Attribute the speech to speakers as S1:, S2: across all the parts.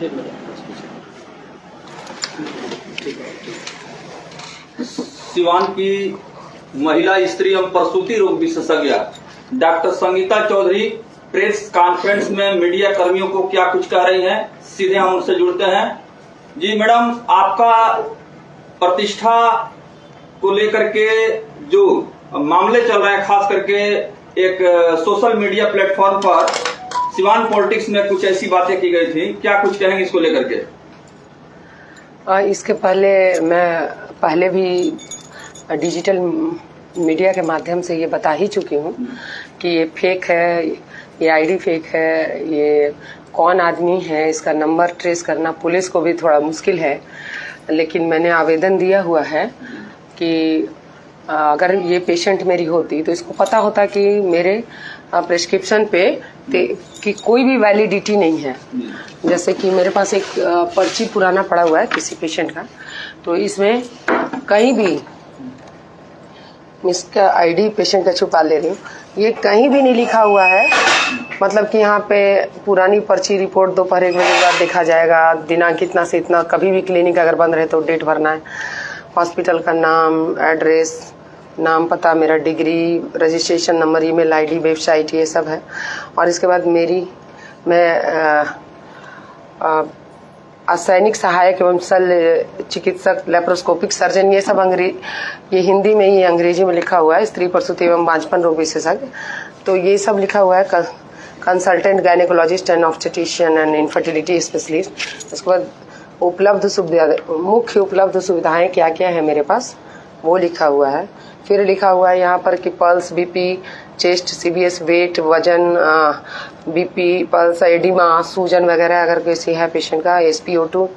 S1: सिवान की महिला स्त्री एवं प्रसूति रोग विशेषज्ञ doctor Sangeeta Chaudhary press conference में मीडिया कर्मियों को क्या कुछ कह रही हैं, सीधे हम उनसे जुड़ते हैं। जी मैडम, आपका प्रतिष्ठा को लेकर के जो मामले चल रहे हैं, खास करके एक सोशल मीडिया प्लेटफॉर्म पर सिवान पॉलिटिक्स में कुछ ऐसी बातें की गई थी, क्या कुछ कहेंगे इसको लेकर के?
S2: इसके पहले मैं पहले भी डिजिटल मीडिया के माध्यम से ये बता ही चुकी हूँ कि ये फेक है, ये आईडी फेक है, ये कौन आदमी है, इसका नंबर ट्रेस करना पुलिस को भी थोड़ा मुश्किल है। लेकिन मैंने आवेदन दिया हुआ है कि अगर ये पेशेंट मेरी होती तो इसको पता होता कि मेरे प्रेस्क्रिप्शन पे कि कोई भी वैलिडिटी नहीं है। जैसे कि मेरे पास एक पर्ची पुराना पड़ा हुआ है किसी पेशेंट का, तो इसमें कहीं भी इसका आईडी पेशेंट का छुपा ले रही हूँ, ये कहीं भी नहीं लिखा हुआ है मतलब कि यहाँ पे पुरानी पर्ची रिपोर्ट दोपहर 1 बजे के बाद देखा जाएगा, दिनांक इतना से इतना, कभी भी क्लिनिक अगर बंद रहे तो डेट भरना है, हॉस्पिटल का नाम, एड्रेस, नाम, पता, मेरा degree, registration number, email ID, website, ये सब है। और इसके बाद मैं सैनिक सहायक एवं शल्य चिकित्सक, लेप्रोस्कोपिक सर्जन, ये सब ये हिंदी में ही अंग्रेजी में लिखा हुआ है। स्त्री प्रसूति एवं बांझपन रोग विशेषज्ञ, तो ये सब लिखा हुआ है। Consultant gynaecologist and obstetrician and infertility specialist. उसके बाद मुख्य उपलब्ध सुविधाएं क्या क्या है मेरे पास, वो लिखा हुआ है। फिर लिखा हुआ है यहाँ पर कि pulse, BP, chest, CBS, weight, वजन, बीपी, पल्स, एडिमा, सूजन वगैरह अगर किसी है पेशेंट का, SpO2,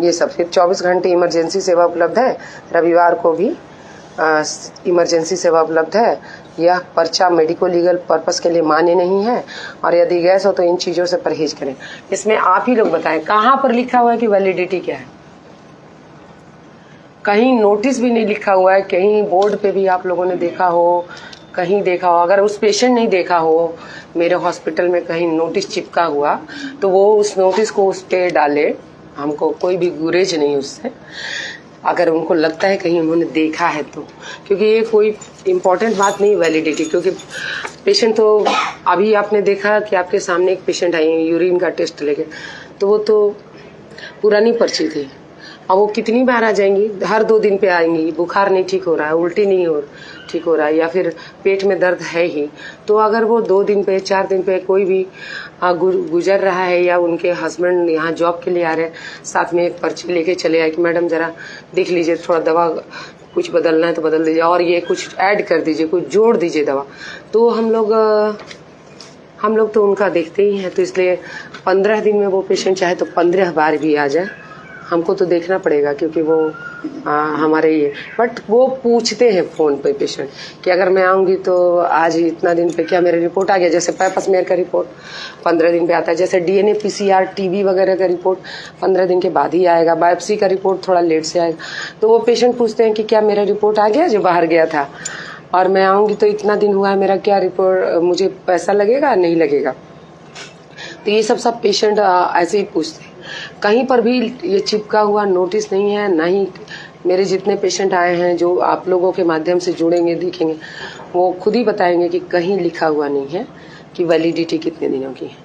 S2: ये सब। फिर 24 घंटे इमरजेंसी सेवा उपलब्ध है, रविवार को भी इमरजेंसी सेवा उपलब्ध है। यह पर्चा मेडिको लीगल पर्पस के लिए मान्य नहीं है, और यदि गैस हो तो इन चीजों से परहेज करें। इसमें आप ही लोग बताएं कहाँ पर लिखा हुआ है कि वैलिडिटी क्या है? कहीं नोटिस भी नहीं लिखा हुआ है, कहीं बोर्ड पे भी आप लोगों ने देखा हो, कहीं देखा हो। अगर उस पेशेंट नहीं देखा हो, मेरे हॉस्पिटल में कहीं नोटिस चिपका हुआ, तो वो उस नोटिस को उस पे डाले, हमको कोई भी गुरेज नहीं उससे, अगर उनको लगता है कहीं उन्होंने देखा है तो। क्योंकि ये कोई इम्पोर्टेंट बात नहीं वैलिडिटी, क्योंकि पेशेंट तो अभी आपने देखा कि आपके सामने एक पेशेंट आई यूरिन का टेस्ट लेके, तो वो तो पुरानी पर्ची थी। अब वो कितनी बार आ जाएंगी? हर 2 दिन पे आएंगी, बुखार नहीं ठीक हो रहा है, उल्टी नहीं ठीक हो रहा है, या फिर पेट में दर्द है ही, तो अगर वो 2 दिन पे 4 दिन पे कोई भी गुजर रहा है, या उनके हस्बैंड यहाँ जॉब के लिए आ रहे हैं, साथ में एक पर्ची लेके चले आए कि मैडम जरा देख लीजिए, थोड़ा दवा कुछ बदलना है तो बदल दीजिए, और ये कुछ ऐड कर दीजिए, कुछ जोड़ दीजिए दवा, तो हम लोग तो उनका देखते ही हैं। तो इसलिए 15 दिन में वो पेशेंट चाहे तो 15 बार भी आ जाए, हमको तो देखना पड़ेगा, क्योंकि वो हमारे ये। बट वो पूछते हैं फोन पे पेशेंट कि अगर मैं आऊंगी तो आज इतना दिन पे क्या मेरा रिपोर्ट आ गया? जैसे पैपस्मेयर का रिपोर्ट 15 दिन पे आता है, जैसे DNA, PCR, TB वगैरह का रिपोर्ट 15 दिन के बाद ही आएगा, बायोप्सी का रिपोर्ट थोड़ा लेट से आएगा। तो वो पेशेंट पूछते हैं कि क्या मेरा रिपोर्ट आ गया जो बाहर गया था, और मैं आऊंगी तो इतना दिन हुआ है, मेरा क्या रिपोर्ट, मुझे पैसा लगेगा नहीं लगेगा? तो ये सब पेशेंट ऐसे ही पूछते हैं। कहीं पर भी ये चिपका हुआ नोटिस नहीं है, ना ही मेरे जितने पेशेंट आए हैं जो आप लोगों के माध्यम से जुड़ेंगे, देखेंगे, वो खुद ही बताएंगे कि कहीं लिखा हुआ नहीं है कि वैलिडिटी कितने दिनों की है।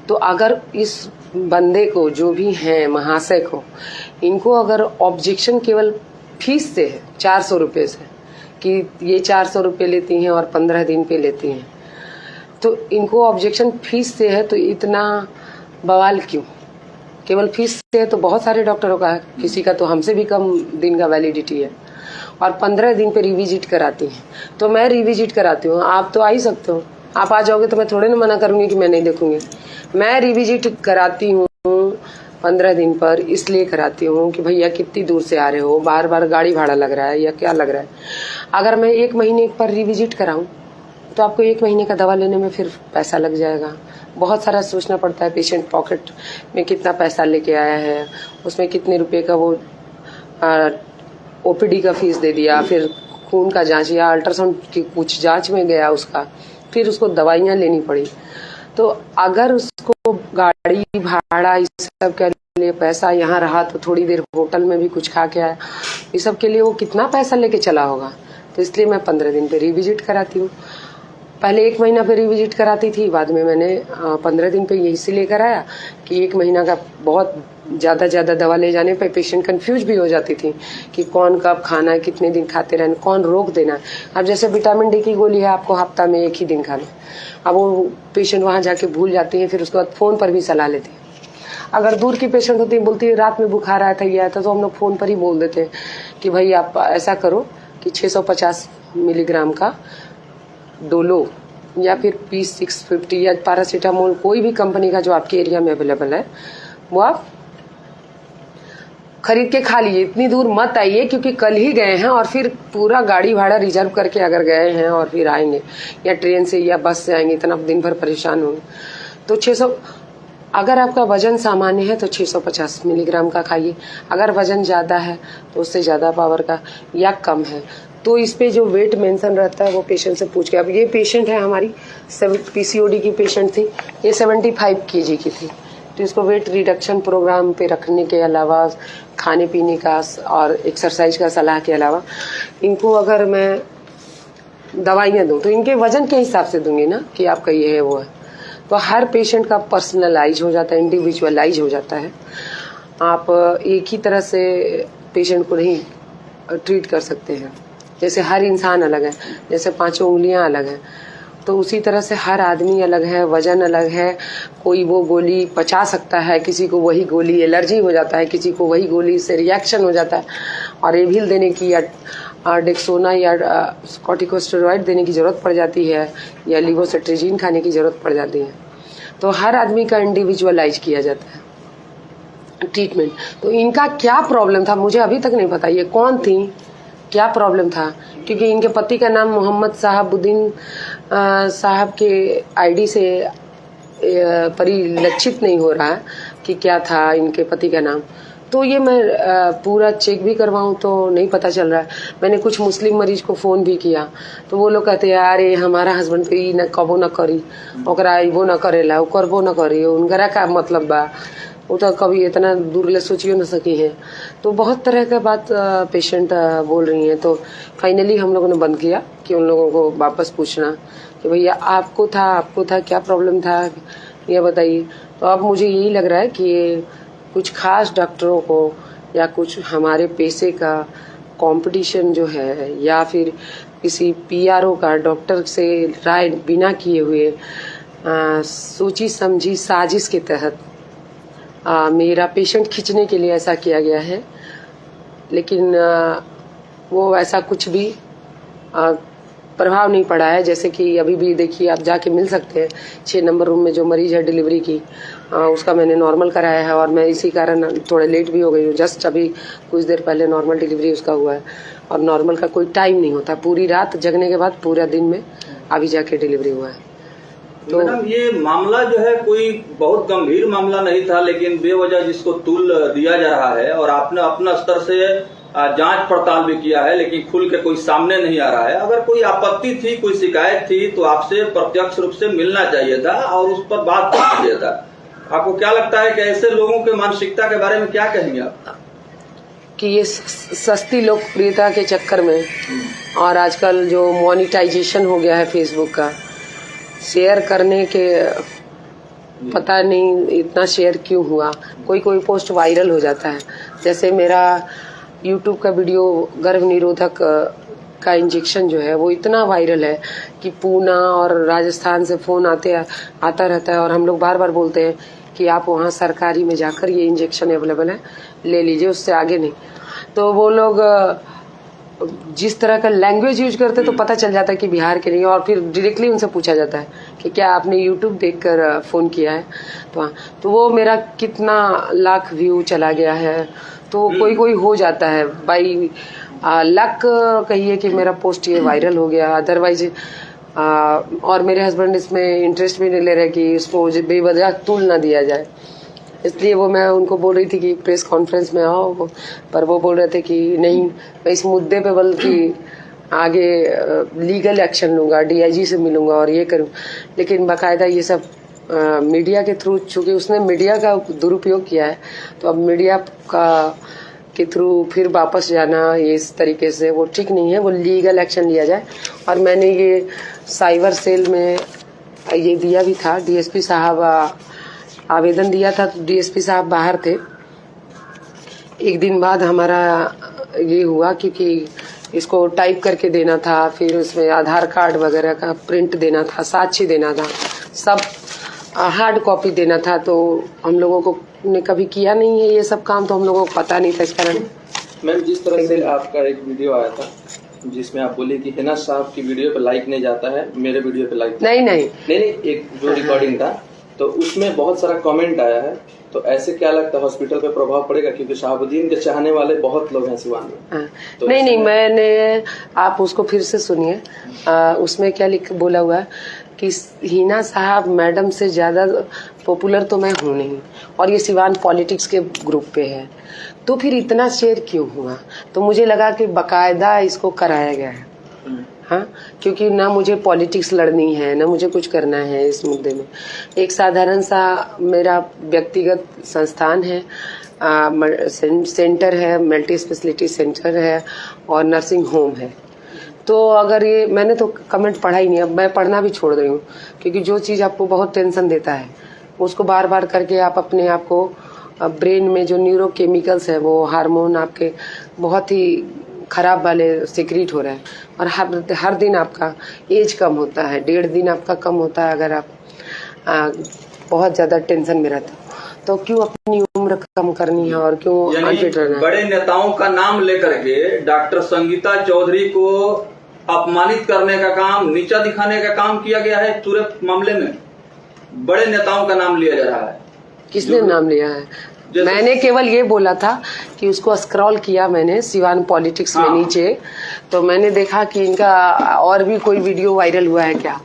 S2: तो अगर इस बंदे को, जो भी है महाशय को, इनको अगर ऑब्जेक्शन केवल फीस से है 400 रुपये से, कि ये 400 रुपये लेती हैं और 15 दिन पे लेती हैं, तो इनको ऑब्जेक्शन फीस से है, तो इतना बवाल क्यों? केवल फीस से है तो बहुत सारे डॉक्टरों का है, किसी का तो हमसे भी कम दिन का वैलिडिटी है, और 15 दिन पे रिविजिट कराती हैं। तो मैं रिविजिट कराती हूँ, आप तो आ ही सकते हो, आप आ जाओगे तो मैं थोड़े ना मना करूंगी कि मैं नहीं देखूंगी। मैं रिविजिट कराती हूँ 15 दिन पर, इसलिए कराती हूँ कि भैया कितनी दूर से आ रहे हो, बार बार गाड़ी भाड़ा लग रहा है या क्या लग रहा है। अगर मैं 1 महीने पर रिविजिट कराऊं तो आपको 1 महीने का दवा लेने में फिर पैसा लग जाएगा, बहुत सारा सोचना पड़ता है। पेशेंट पॉकेट में कितना पैसा लेके आया है, उसमें कितने रुपए का वो OPD का फीस दे दिया, फिर खून का जांच या अल्ट्रासाउंड की कुछ जांच में गया उसका, फिर उसको दवाइयाँ लेनी पड़ी। तो अगर उसको गाड़ी भाड़ा इस सब का लिए पैसा, यहाँ रहा तो थोड़ी देर होटल में भी कुछ खा के आया, ये सब के लिए वो कितना पैसा लेके चला होगा। तो इसलिए मैं 15 दिन पे रिविजिट कराती हूँ। पहले 1 महीना पे रिविजिट कराती थी, बाद में मैंने 15 दिन पे ये इसीलिए कराया कि 1 महीना का बहुत ज़्यादा दवा ले जाने पे पेशेंट कंफ्यूज भी हो जाती थी कि कौन कब खाना है, कितने दिन खाते रहना, कौन रोक देना। अब जैसे विटामिन डी की गोली है, आपको हफ्ता में 1 ही दिन खाना, अब वो पेशेंट वहाँ जाके भूल जाती है, फिर उसके बाद फ़ोन पर भी सलाह लेते हैं। अगर दूर की पेशेंट होती है, बोलती है रात में बुखार आया था, ये आया था, तो हम लोग फ़ोन पर ही बोल देते हैं कि भाई आप ऐसा करो कि 650 मिलीग्राम का डोलो या फिर P650 या पैरासीटामोल, कोई भी कंपनी का जो आपके एरिया में अवेलेबल है वो आप खरीद के खा लीजिए। इतनी दूर मत आइए, क्योंकि कल ही गए हैं और फिर पूरा गाड़ी भाड़ा रिजर्व करके अगर गए हैं और फिर आएंगे या ट्रेन से या बस से आएंगे, इतना दिन भर परेशान होंगे। तो 600, अगर आपका वजन सामान्य है तो 650 मिलीग्राम का खाइए। अगर वजन ज़्यादा है तो उससे ज़्यादा पावर का, या कम है तो इस पे जो वेट मेंशन रहता है वो पेशेंट से पूछ के। अब ये पेशेंट है हमारी PCOD की पेशेंट थी, ये 75 kg की थी, तो इसको वेट रिडक्शन प्रोग्राम पे रखने के अलावा, खाने पीने का और एक्सरसाइज का सलाह के अलावा, इनको अगर मैं दवाइयाँ दूँ तो इनके वजन के हिसाब से दूंगी ना कि आपका ये है वो है। तो हर पेशेंट का पर्सनलाइज हो जाता है, इंडिविजुअलाइज हो जाता है। आप एक ही तरह से पेशेंट को नहीं ट्रीट कर सकते हैं। जैसे हर इंसान अलग है, जैसे 5 उंगलियां अलग हैं, तो उसी तरह से हर आदमी अलग है, वजन अलग है। कोई वो गोली पचा सकता है, किसी को वही गोली एलर्जी हो जाता है, किसी को वही गोली से रिएक्शन हो जाता है, और एविल देने की या डेक्सोना या कॉर्टिकोस्टेरॉइड देने की ज़रूरत पड़ जाती है, या लिवोसिट्रिजिन खाने की ज़रूरत पड़ जाती है। तो हर आदमी का इंडिविजुअलाइज किया जाता है ट्रीटमेंट। तो इनका क्या प्रॉब्लम था मुझे अभी तक नहीं पता, ये कौन थी, क्या प्रॉब्लम था, क्योंकि इनके पति का नाम मोहम्मद साहबुद्दीन साहब के आईडी से परिलक्षित नहीं हो रहा है कि क्या था इनके पति का नाम। तो ये मैं पूरा चेक भी करवाऊं तो नहीं पता चल रहा है। मैंने कुछ मुस्लिम मरीज को फ़ोन भी किया तो वो लोग कहते हैं अरे हमारा हस्बैंड पे न कबो न करी, ओकरा वो न करेला, वो करबो न करी, उनकरा का मतलब बा, वो तो कभी इतना दूर ले सोचियो न सकी है। तो बहुत तरह का बात पेशेंट बोल रही हैं। तो फाइनली हम लोगों ने बंद किया कि उन लोगों को वापस पूछना कि भैया आपको था क्या प्रॉब्लम था ये बताइए। तो अब मुझे यही लग रहा है कि कुछ खास डॉक्टरों को या कुछ हमारे पैसे का कंपटीशन जो है, या फिर किसी PRO का डॉक्टर से राय बिना किए हुए सोची समझी साजिश के तहत मेरा पेशेंट खींचने के लिए ऐसा किया गया है। लेकिन वो ऐसा कुछ भी प्रभाव नहीं पड़ा है। जैसे कि अभी भी देखिए आप जाके मिल सकते हैं, 6 नंबर रूम में जो मरीज है डिलीवरी की, उसका मैंने नॉर्मल कराया है और मैं इसी कारण थोड़े लेट भी हो गई हूँ। जस्ट अभी कुछ देर पहले नॉर्मल डिलीवरी उसका हुआ है, और नॉर्मल का कोई टाइम नहीं होता, पूरी रात जगने के बाद पूरा दिन में अभी जाके डिलीवरी हुआ है।
S1: तो मैडम ये मामला जो है कोई बहुत गंभीर मामला नहीं था, लेकिन बेवजह जिसको तूल दिया जा रहा है और आपने अपना स्तर से जांच पड़ताल भी किया है, लेकिन खुल के कोई सामने नहीं आ रहा है। अगर कोई आपत्ति थी, कोई शिकायत थी, तो आपसे प्रत्यक्ष रूप से मिलना चाहिए था और उस पर बात करना चाहिए था। आपको क्या लगता है कि ऐसे लोगों के मानसिकता के बारे में क्या कहेंगे आप?
S2: कि ये सस्ती लोकप्रियता के चक्कर में और आजकल जो मोनिटाइजेशन हो गया है फेसबुक का, शेयर करने के पता नहीं इतना शेयर क्यों हुआ, कोई पोस्ट वायरल हो जाता है। जैसे मेरा YouTube का वीडियो गर्भ निरोधक का इंजेक्शन जो है वो इतना वायरल है कि पूना और राजस्थान से फोन आता रहता है, और हम लोग बार बार बोलते हैं कि आप वहाँ सरकारी में जाकर ये इंजेक्शन अवेलेबल है, ले लीजिए, उससे आगे नहीं। तो वो लोग जिस तरह का लैंग्वेज यूज करते तो पता चल जाता है कि बिहार के नहीं, और फिर डायरेक्टली उनसे पूछा जाता है कि क्या आपने YouTube देखकर फोन किया है। तो वो मेरा कितना लाख व्यू चला गया है। तो कोई हो जाता है बाई लक, कहिए कि मेरा पोस्ट ये वायरल हो गया। अदरवाइज और मेरे हस्बैंड इसमें इंटरेस्ट भी नहीं ले रहे कि इसको बेवजह तूल ना दिया जाए, इसलिए वो मैं उनको बोल रही थी कि प्रेस कॉन्फ्रेंस में आओ, पर वो बोल रहे थे कि नहीं, मैं इस मुद्दे पे बल्कि आगे लीगल एक्शन लूंगा, DIG से मिलूंगा और ये करूं। लेकिन बाकायदा ये सब मीडिया के थ्रू, चूंकि उसने मीडिया का दुरुपयोग किया है, तो अब मीडिया का के थ्रू फिर वापस जाना ये इस तरीके से वो ठीक नहीं है। वो लीगल एक्शन लिया जाए। और मैंने ये साइबर सेल में ये दिया भी था, डीएसपी साहब आवेदन दिया था, तो डीएसपी साहब बाहर थे। एक दिन बाद हमारा ये हुआ, क्योंकि इसको टाइप करके देना था, फिर उसमें आधार कार्ड वगैरह का प्रिंट देना था, साक्ष्य देना था, सब हार्ड कॉपी देना था। तो हम लोगों को ने कभी किया नहीं है ये सब काम, तो हम लोगों को पता नहीं था इस कारण।
S3: मैम, जिस तरह से आपका एक वीडियो आया था जिसमें आप बोले कि हिना साहब की वीडियो पे लाइक नहीं जाता है, मेरे वीडियो पे लाइक नहीं, एक जो रिकॉर्डिंग था, तो उसमें बहुत सारा कमेंट आया है। तो ऐसे क्या लगता है हॉस्पिटल पे प्रभाव पड़ेगा, क्योंकि शहाबुद्दीन के चाहने वाले बहुत लोग हैं सिवान में। तो
S2: नहीं, मैंने, आप उसको फिर से सुनिए। उसमें क्या बोला हुआ है कि हिना साहब मैडम से ज्यादा पॉपुलर तो मैं हूँ नहीं, और ये सिवान पॉलिटिक्स के ग्रुप पे है, तो फिर इतना शेयर क्यों हुआ? तो मुझे लगा कि बकायदा इसको कराया गया है। हाँ, क्योंकि ना मुझे पॉलिटिक्स लड़नी है, ना मुझे कुछ करना है इस मुद्दे में। एक साधारण सा मेरा व्यक्तिगत संस्थान है, सेंटर है, मल्टी स्पेशलिटी सेंटर है और नर्सिंग होम है। तो अगर ये, मैंने तो कमेंट पढ़ा ही नहीं, अब मैं पढ़ना भी छोड़ रही हूँ, क्योंकि जो चीज़ आपको बहुत टेंशन देता है उसको बार बार करके आप अपने आप को, ब्रेन में जो न्यूरोकेमिकल्स है, वो हार्मोन आपके बहुत ही खराब वाले सिक्रीट हो रहे हैं, और हर दिन आपका एज कम होता है, 1.5 दिन आपका कम होता है अगर आप बहुत ज्यादा टेंशन में रहते हो। तो क्यों अपनी उम्र कम करनी है और क्यों अनफिट रहना है?
S1: बड़े नेताओं का नाम लेकर के डॉक्टर संगीता चौधरी को अपमानित करने का काम, नीचा दिखाने का काम किया गया है। पूरे मामले में बड़े नेताओं का नाम लिया जा रहा है।
S2: किसने नाम लिया है? मैंने केवल ये बोला था कि उसको स्क्रॉल किया मैंने सिवान पॉलिटिक्स में नीचे, तो मैंने देखा कि इनका और भी कोई वीडियो वायरल हुआ है क्या।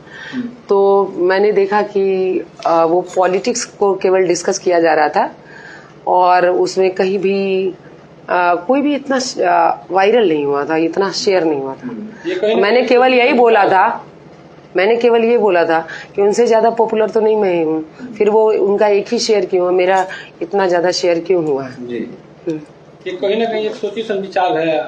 S2: तो मैंने देखा कि वो पॉलिटिक्स को केवल डिस्कस किया जा रहा था, और उसमें कहीं भी कोई भी इतना वायरल नहीं हुआ था, इतना शेयर नहीं हुआ था। मैंने केवल ये बोला था कि उनसे ज्यादा पॉपुलर तो नहीं मैं हूँ, फिर वो उनका एक ही शेयर क्यों हुआ, मेरा इतना ज्यादा शेयर क्यों हुआ है?
S3: ये कहीं ना कहीं एक सोची समझी चाल है।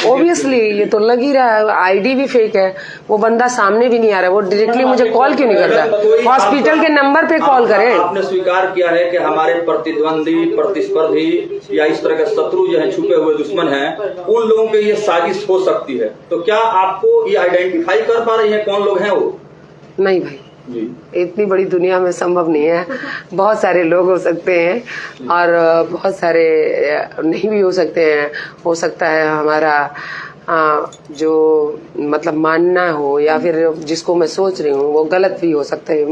S2: ऑब्वियसली ये तो लग ही रहा है, आईडी भी फेक है, वो बंदा सामने भी नहीं आ रहा है, वो डायरेक्टली मुझे कॉल क्यों नहीं करता? हॉस्पिटल के नंबर पे कॉल करे।
S1: आपने स्वीकार किया है कि हमारे प्रतिद्वंदी, प्रतिस्पर्धी या इस तरह के शत्रु जो है, छुपे हुए दुश्मन हैं, उन लोगों की ये साजिश हो सकती है। तो क्या आपको ये आइडेंटिफाई कर पा रही है कौन लोग हैं वो?
S2: नहीं भाई, इतनी बड़ी दुनिया में संभव नहीं है। बहुत सारे लोग हो सकते हैं और बहुत सारे नहीं भी हो सकते हैं। हो सकता है हमारा जो मतलब मानना हो, या फिर जिसको मैं सोच रही हूँ वो गलत भी हो सकता है,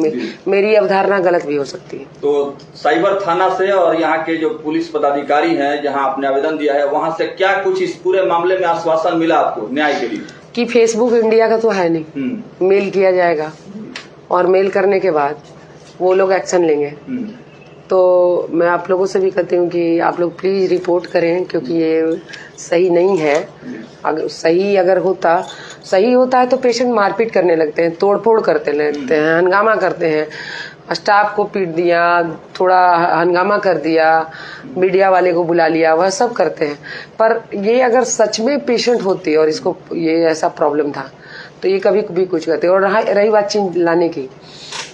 S2: मेरी अवधारणा गलत भी हो सकती है।
S1: तो साइबर थाना से और यहाँ के जो पुलिस पदाधिकारी हैं जहाँ आपने आवेदन दिया है, वहाँ से क्या कुछ इस पूरे मामले में आश्वासन मिला आपको न्याय के लिए?
S2: कि फेसबुक इंडिया का तो है नहीं, मेल किया जाएगा और मेल करने के बाद वो लोग एक्शन लेंगे। तो मैं आप लोगों से भी कहती हूँ कि आप लोग प्लीज रिपोर्ट करें, क्योंकि ये सही नहीं है। अगर सही होता है तो पेशेंट मारपीट करने लगते हैं, तोड़फोड़ करते लगते हैं, हंगामा करते हैं, स्टाफ को पीट दिया, थोड़ा हंगामा कर दिया, मीडिया वाले को बुला लिया, वह सब करते हैं। पर ये अगर सच में पेशेंट होती और इसको ये ऐसा प्रॉब्लम था तो ये कभी भी कुछ करते। और रही बात चिल्लाने की,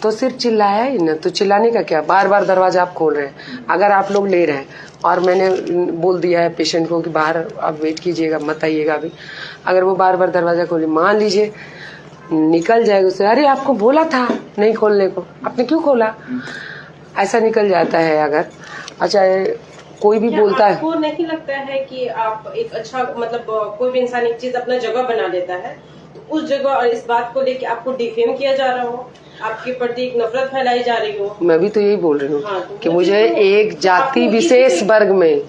S2: तो सिर्फ चिल्लाया ही ना, तो चिल्लाने का क्या? बार बार दरवाजा आप खोल रहे हैं। अगर आप लोग ले रहे हैं और मैंने बोल दिया है पेशेंट को कि बाहर आप वेट कीजिएगा, मत आइएगा अभी, अगर वो बार बार दरवाजा खोले, मान लीजिए निकल जाएगा उससे, अरे आपको बोला था नहीं खोलने को, आपने क्यों खोला, ऐसा निकल जाता है। अगर अच्छा कोई भी बोलता है,
S4: आपको नहीं लगता है कि आप एक अच्छा मतलब कोई भी इंसान एक चीज अपना जगह बना लेता है, तो उस जगह और इस बात को लेके आपको डिफेम किया जा रहा हो, आपके प्रति एक नफरत फैलाई जा रही हो? मैं
S2: भी तो यही बोल रही हूँ कि मुझे एक जाति विशेष वर्ग में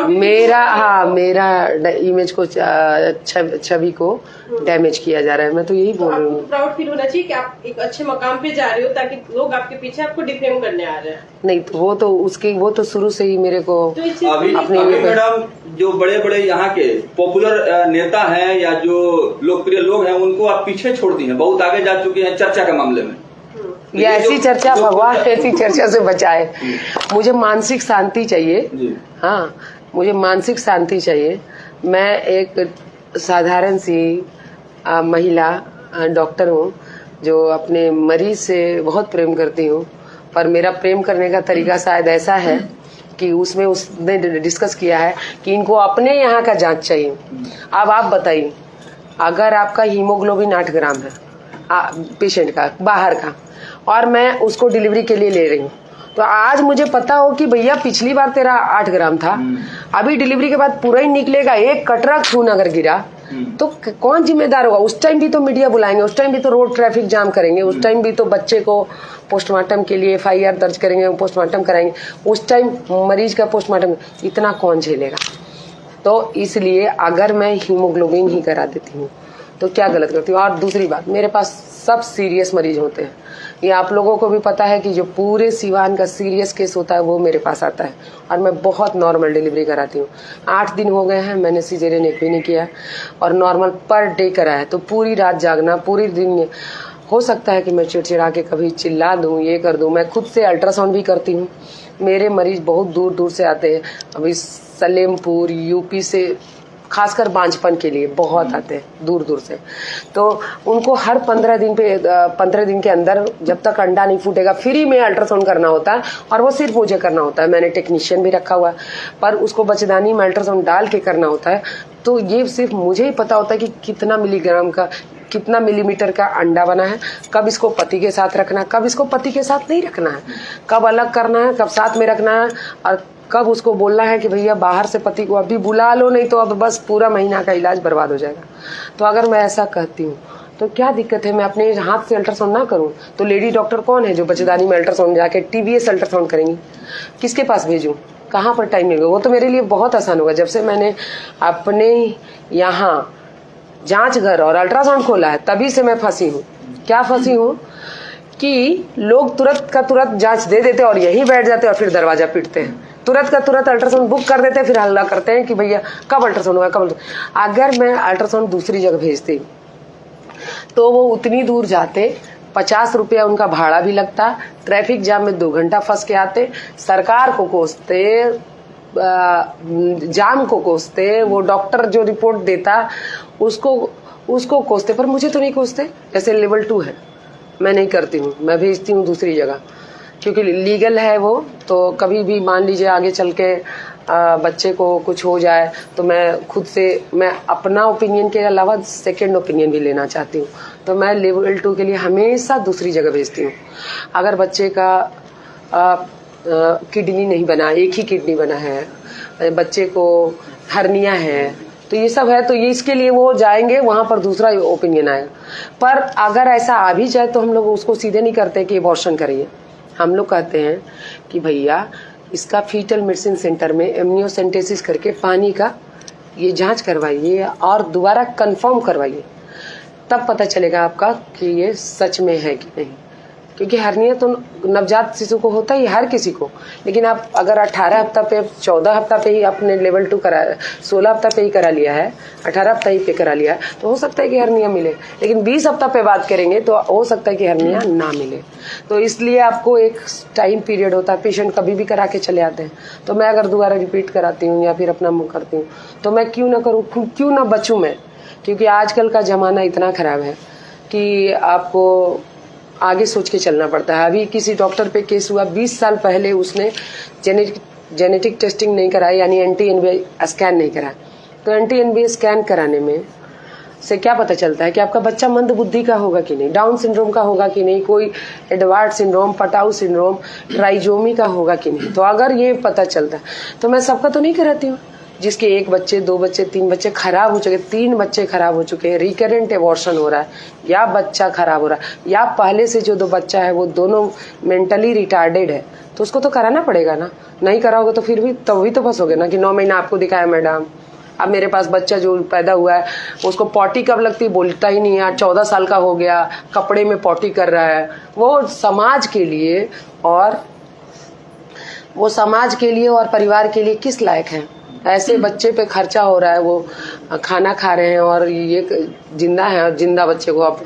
S2: मेरा इमेज को, छवि को डैमेज किया जा रहा है। मैं तो यही बोल रही हूँ।
S4: प्राउड फील होना चाहिए कि आप एक अच्छे मकाम पे जा रहे हो, ताकि लोग आपके पीछे आपको डिफेम करने आ रहे हैं।
S2: नहीं तो वो तो शुरू से ही मेरे को
S1: अभी मैडम जो बड़े बड़े यहाँ के पॉपुलर नेता हैं या जो लोकप्रिय लोग हैं, उनको आप पीछे छोड़ दी हैं, बहुत आगे जा चुके हैं चर्चा के मामले में।
S2: ये ऐसी चर्चा, भगवान ऐसी चर्चा से बचाए। मुझे मानसिक शांति चाहिए। हाँ, मुझे मानसिक शांति चाहिए। मैं एक साधारण सी महिला डॉक्टर हूँ जो अपने मरीज से बहुत प्रेम करती हूँ, पर मेरा प्रेम करने का तरीका शायद ऐसा है कि उसमें उसने डिस्कस किया है कि इनको अपने यहाँ का जांच चाहिए। अब आप बताइए, अगर आपका हीमोग्लोबिन 8 ग्राम है पेशेंट का बाहर का, और मैं उसको डिलीवरी के लिए ले रही हूँ, तो आज मुझे पता हो कि भैया पिछली बार तेरा 8 ग्राम था, अभी डिलीवरी के बाद पूरा ही निकलेगा, एक कटरा खून अगर गिरा तो कौन जिम्मेदार होगा? उस टाइम भी तो मीडिया बुलाएंगे, उस टाइम भी तो रोड ट्रैफिक जाम करेंगे, उस टाइम भी तो बच्चे को पोस्टमार्टम के लिए FIR दर्ज करेंगे, पोस्टमार्टम कराएंगे, उस टाइम मरीज का पोस्टमार्टम, इतना कौन झेलेगा? तो इसलिए अगर मैं हीमोग्लोबिन ही करा देती हूँ तो क्या गलत करती हूँ? और दूसरी बात, मेरे पास सब सीरियस मरीज होते हैं। ये आप लोगों को भी पता है कि जो पूरे सिवान का सीरियस केस होता है वो मेरे पास आता है, और मैं बहुत नॉर्मल डिलीवरी कराती हूँ। 8 दिन हो गए हैं, मैंने सीजेरियन एक भी नहीं किया, और नॉर्मल पर डे करा है। तो पूरी रात जागना, पूरी दिन, हो सकता है कि मैं चिड़चिड़ा के कभी चिल्ला दूं, ये कर दूं। मैं खुद से अल्ट्रासाउंड भी करती हूँ। मेरे मरीज बहुत दूर दूर से आते हैं, अभी सलेमपुर यूपी से, खासकर बांझपन के लिए बहुत आते हैं दूर दूर से। तो उनको हर 15 दिन के अंदर, जब तक अंडा नहीं फूटेगा, फ्री में अल्ट्रासाउंड करना होता है, और वो सिर्फ मुझे करना होता है। मैंने टेक्नीशियन भी रखा हुआ है, पर उसको बच्चेदानी में अल्ट्रासाउंड डाल के करना होता है। तो ये सिर्फ मुझे ही पता होता है कि कितना मिलीग्राम का, कितना मिलीमीटर का अंडा बना है, कब इसको पति के साथ रखना है, कब इसको पति के साथ नहीं रखना है, कब अलग करना है, कब साथ में रखना है, और कब उसको बोलना है कि भैया बाहर से पति को अभी बुला लो, नहीं तो अब बस पूरा महीना का इलाज बर्बाद हो जाएगा। तो अगर मैं ऐसा कहती हूँ तो क्या दिक्कत है? मैं अपने हाथ से अल्ट्रासाउंड ना करूँ तो लेडी डॉक्टर कौन है जो बच्चेदानी में अल्ट्रासाउंड जाके TBS अल्ट्रासाउंड करेंगी? किसके पास भेजूँ? कहाँ पर टाइम मिलेगा? वो तो मेरे लिए बहुत आसान होगा। जब से मैंने अपने यहाँ जांच घर और अल्ट्रासाउंड खोला है, तभी से मैं फंसी हूँ। क्या फंसी हूँ कि लोग तुरंत का तुरंत जांच दे देते और यहीं बैठ जाते और फिर दरवाजा पीटते हैं। तुरंत का तुरंत अल्ट्रासाउंड बुक कर देते, फिर हल्ला करते हैं कि भैया कब अल्ट्रासाउंड होगा, कब। अगर मैं अल्ट्रासाउंड दूसरी जगह भेजती तो वो उतनी दूर जाते, 50 रुपया उनका भाड़ा भी लगता, ट्रैफिक जाम में 2 घंटा फंस के आते, सरकार को कोसते, जाम को कोसते, वो डॉक्टर जो रिपोर्ट देता उसको कोसते, पर मुझे तो नहीं कोसते। जैसे लेवल 2 है, मैं नहीं करती हूँ, मैं भेजती हूँ दूसरी जगह, क्योंकि लीगल है वो। तो कभी भी मान लीजिए आगे चल के बच्चे को कुछ हो जाए तो मैं खुद से, मैं अपना ओपिनियन के अलावा सेकंड ओपिनियन भी लेना चाहती हूँ। तो मैं लेवल 2 के लिए हमेशा दूसरी जगह भेजती हूँ। अगर बच्चे का किडनी नहीं बना, एक ही किडनी बना है, बच्चे को हर्निया है, तो ये सब है, तो ये इसके लिए वो जाएंगे, वहां पर दूसरा ओपिनियन आएगा। पर अगर ऐसा आ भी जाए तो हम लोग उसको सीधे नहीं करते कि अबॉर्शन करिए। हम लोग कहते हैं कि भैया इसका फीटल मेडिसिन सेंटर में एमनियोसेंटेसिस करके पानी का ये जांच करवाइए और दोबारा कंफर्म करवाइए, तब पता चलेगा आपका कि ये सच में है कि नहीं। क्योंकि हर्निया तो नवजात शिशु को होता ही, हर किसी को। लेकिन आप अगर 18 हफ्ता पे, 14 हफ्ता पे ही अपने लेवल 2 करा, 16 हफ्ता पे ही करा लिया है, 18 हफ्ता ही पे करा लिया है, तो हो सकता है कि हर्निया मिले। लेकिन 20 हफ्ता पे बात करेंगे तो हो सकता है कि हर्निया ना मिले। तो इसलिए आपको एक टाइम पीरियड होता है, पेशेंट कभी भी करा के चले आते हैं। तो मैं अगर दोबारा रिपीट कराती हूँ या फिर अपना मुँह करती हूँ तो मैं क्यों ना करूँ, क्यों ना बचूँ मैं? क्योंकि आजकल का जमाना इतना खराब है कि आपको आगे सोच के चलना पड़ता है। अभी किसी डॉक्टर पे केस हुआ 20 साल पहले, उसने जेनेटिक टेस्टिंग नहीं कराई, यानी एंटी-एनबीए स्कैन नहीं कराया। तो एंटी-एनबीए स्कैन कराने में से क्या पता चलता है कि आपका बच्चा मंद बुद्धि का होगा कि नहीं, डाउन सिंड्रोम का होगा कि नहीं, कोई Edward syndrome, Patau syndrome, trisomy का होगा कि नहीं। तो अगर ये पता चलता है तो मैं सबका तो नहीं कराती हूँ। जिसके 1 बच्चे, 2 बच्चे, 3 बच्चे खराब हो चुके, 3 बच्चे खराब हो चुके हैं, रिकरेंट एबॉर्शन हो रहा है, या बच्चा खराब हो रहा है, या पहले से जो 2 बच्चा है वो दोनों मेंटली रिटार्डेड है, तो उसको तो कराना पड़ेगा ना। नहीं कराओगे तो फिर भी तभी तो फंसोगे ना कि 9 महीना आपको दिखाया मैडम, अब मेरे पास बच्चा जो पैदा हुआ है उसको पॉटी कब लगती बोलता ही नहीं है, 14 साल का हो गया, कपड़े में पॉटी कर रहा है। वो समाज के लिए और परिवार के लिए किस लायक है? ऐसे बच्चे पे खर्चा हो रहा है, वो खाना खा रहे हैं और ये जिंदा है, और जिंदा बच्चे को आप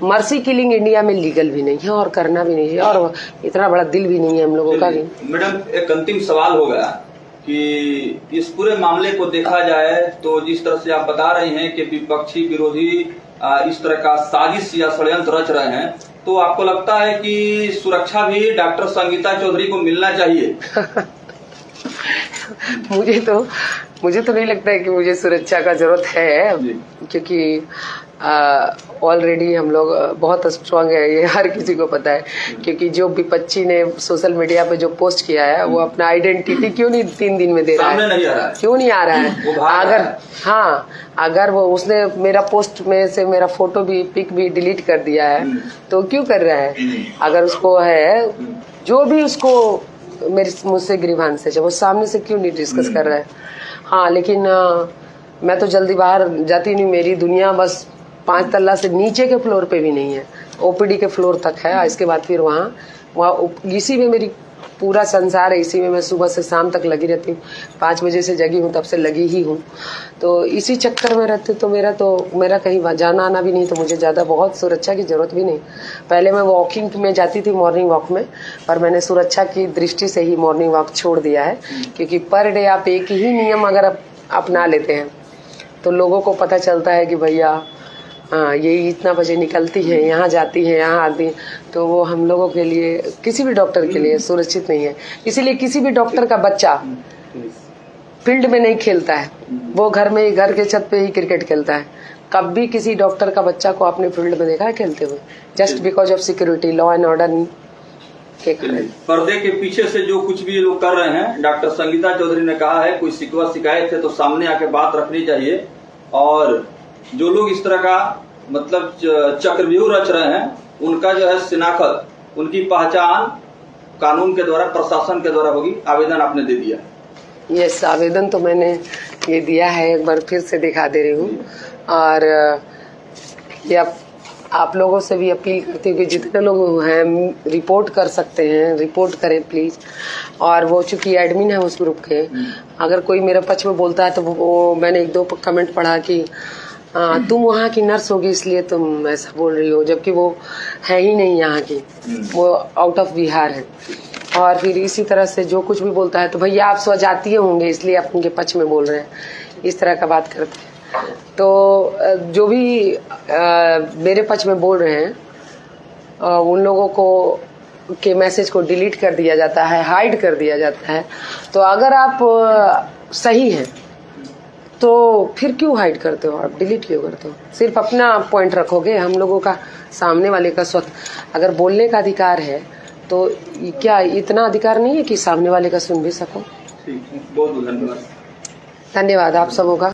S2: मर्सी किलिंग इंडिया में लीगल भी नहीं है और करना भी नहीं है, और इतना बड़ा दिल भी नहीं है हम लोगों का भी।
S1: मैडम, एक अंतिम सवाल होगा कि इस पूरे मामले को देखा जाए तो जिस तरह से आप बता रही हैं कि विपक्षी विरोधी इस तरह का साजिश या षड्यंत्र रच रहे हैं, तो आपको लगता है कि सुरक्षा भी डॉक्टर संगीता चौधरी को मिलना चाहिए?
S2: मुझे तो नहीं लगता है कि मुझे सुरक्षा का जरूरत है, क्योंकि ऑलरेडी हम लोग बहुत स्ट्रांग है, ये हर किसी को पता है। क्योंकि जो विपक्षी ने सोशल मीडिया पे जो पोस्ट किया है वो अपना आइडेंटिटी क्यों नहीं 3 दिन में दे रहा है,
S1: नहीं आ रहा है,
S2: क्यों नहीं आ रहा है? अगर वो उसने मेरा पोस्ट में से मेरा फोटो भी पिक भी डिलीट कर दिया है तो क्यों कर रहा है? अगर उसको है जो भी उसको मुझसे ग्रीवांस है, वो सामने से क्यों नहीं डिस्कस कर रहा है? हाँ, लेकिन मैं तो जल्दी बाहर जाती नहीं, मेरी दुनिया बस 5 तल्ला से नीचे के फ्लोर पे भी नहीं है, ओपीडी के फ्लोर तक है। इसके बाद फिर वहाँ इसी में मेरी पूरा संसार है, इसी में मैं सुबह से शाम तक लगी रहती हूँ। 5 बजे से जगी हूँ, तब से लगी ही हूँ। तो इसी चक्कर में रहती तो मेरा कहीं जाना आना भी नहीं, तो मुझे ज़्यादा बहुत सुरक्षा की जरूरत भी नहीं। पहले मैं वॉकिंग में जाती थी, मॉर्निंग वॉक में, पर मैंने सुरक्षा की दृष्टि से ही मॉर्निंग वॉक छोड़ दिया है। क्योंकि पर डे आप एक ही नियम अगर अपना लेते हैं तो लोगों को पता चलता है कि भैया हाँ ये इतना बजे निकलती है, यहाँ जाती है, यहाँ आती है, तो वो हम लोगों के लिए, किसी भी डॉक्टर के लिए सुरक्षित नहीं है। इसीलिए किसी भी डॉक्टर का बच्चा फील्ड में नहीं खेलता है, वो घर के छत पे ही क्रिकेट खेलता है। कभी किसी डॉक्टर का बच्चा को आपने फील्ड में देखा है खेलते हुए? Just because of security, law and order के कारण।
S1: पर्दे के पीछे से जो कुछ भी ये लोग कर रहे हैं, डॉक्टर संगीता चौधरी ने कहा है कोई शिकवा शिकायत है तो सामने आके बात रखनी चाहिए, और जो लोग इस तरह का मतलब चक्रव्यूह रच रहे हैं उनका जो है शिनाख्त, उनकी पहचान कानून के द्वारा, प्रशासन के द्वारा होगी। आवेदन आपने दे दिया?
S2: यस, आवेदन तो मैंने ये दिया है, एक बार फिर से दिखा दे रही हूँ। और ये आप लोगों से भी अपील करती हूँ कि जितने लोग हैं रिपोर्ट कर सकते हैं, रिपोर्ट करें प्लीज। और वो चूंकि एडमिन है उस ग्रुप के, अगर कोई मेरे पक्ष में बोलता है तो वो मैंने 1-2 कमेंट पढ़ा कि तुम वहाँ की नर्स होगी इसलिए तुम ऐसा बोल रही हो, जबकि वो है ही नहीं यहाँ की, वो आउट ऑफ बिहार है। और फिर इसी तरह से जो कुछ भी बोलता है तो भैया आप स्वजातीय होंगे इसलिए आप उनके पक्ष में बोल रहे हैं, इस तरह का बात करते हैं। तो जो भी मेरे पक्ष में बोल रहे हैं उन लोगों को के मैसेज को डिलीट कर दिया जाता है, हाइड कर दिया जाता है। तो अगर आप सही हैं तो फिर क्यों हाइड करते हो, आप डिलीट क्यों करते हो? सिर्फ अपना पॉइंट रखोगे। हम लोगों का, सामने वाले का अगर बोलने का अधिकार है तो क्या इतना अधिकार नहीं है कि सामने वाले का सुन भी सको?
S1: बहुत बहुत धन्यवाद।
S2: धन्यवाद आप सबों का।